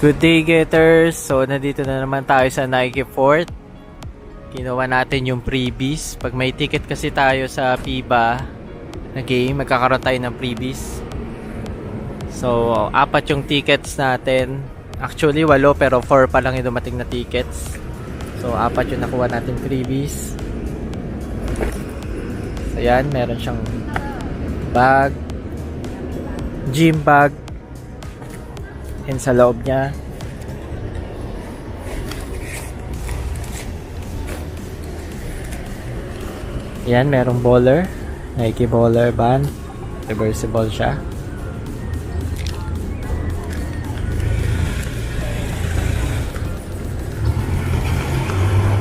Good day, Getters! So, nandito na naman tayo sa Nike Fort. Ginawa natin yung freebies. Pag may ticket kasi tayo sa FIBA na game, magkakaroon tayo ng freebies. So, 4 yung tickets natin. Actually, 8 pero 4 pa lang yung dumating na tickets. So, 4 yung nakuha natin freebies. So, yan. Meron siyang bag, gym bag, and sa loob niya yan, merong bowler, Nike bowler band, reversible siya.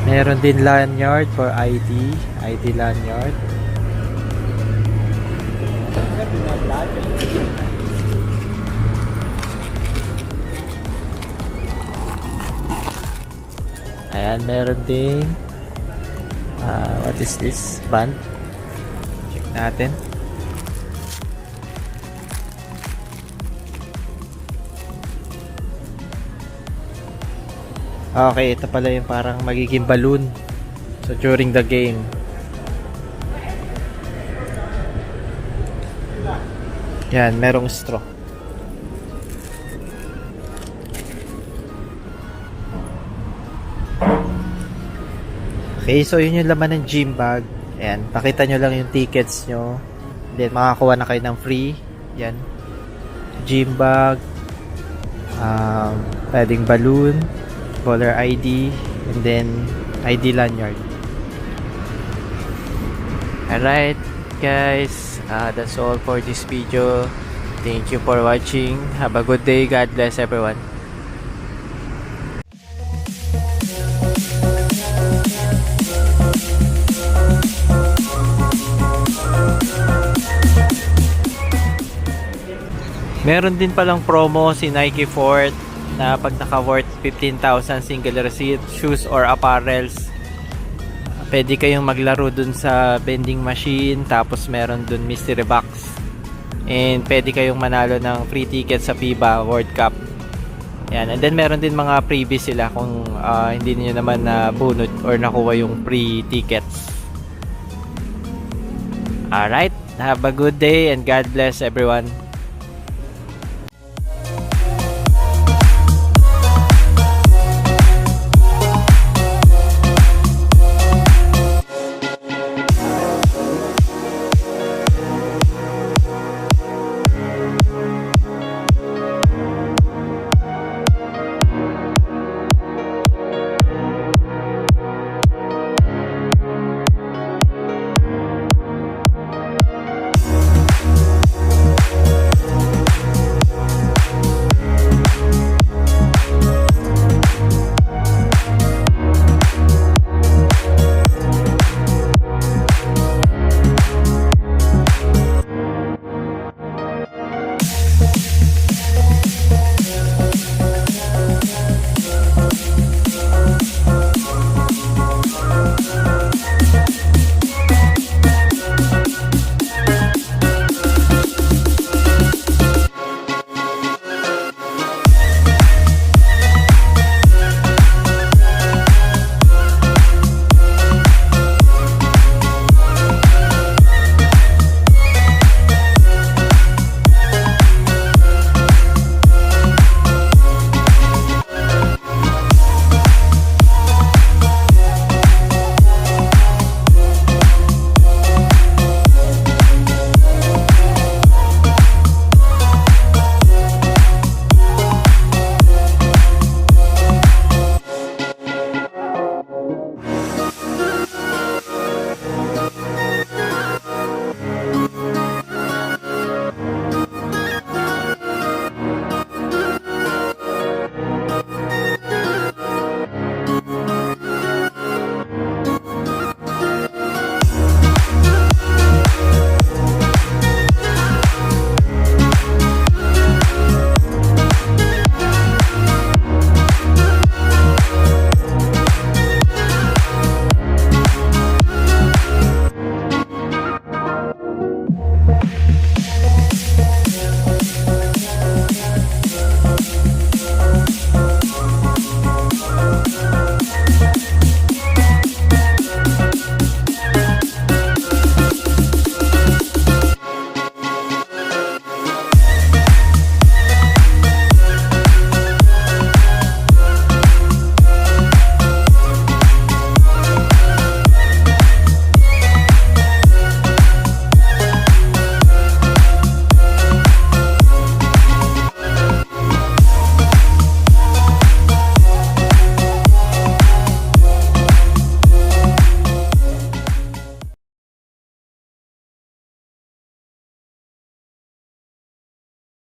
Meron din lanyard for ID lanyard. Ayan, meron din what is this? Band. Check natin. Okay, ito pala yung parang magiging balloon. So during the game. Yan, merong straw. Okay, so yun yung laman ng gym bag. Ayan, pakita nyo lang yung tickets nyo. Then, makakuha na kayo ng free. Yan. Gym bag. Pwedeng balloon. Bowler ID. And then, ID lanyard. Alright, guys. That's all for this video. Thank you for watching. Have a good day. God bless everyone. Meron din palang promo si Nike Fort na pag naka-worth 15,000 single receipt, shoes or apparels, pwede kayong maglaro dun sa vending machine, tapos meron dun mystery box, and pwede kayong manalo ng free ticket sa FIBA World Cup. Yan. And then meron din mga freebies sila kung hindi niyo naman na bunot or nakuha yung free tickets. Alright, have a good day and God bless everyone.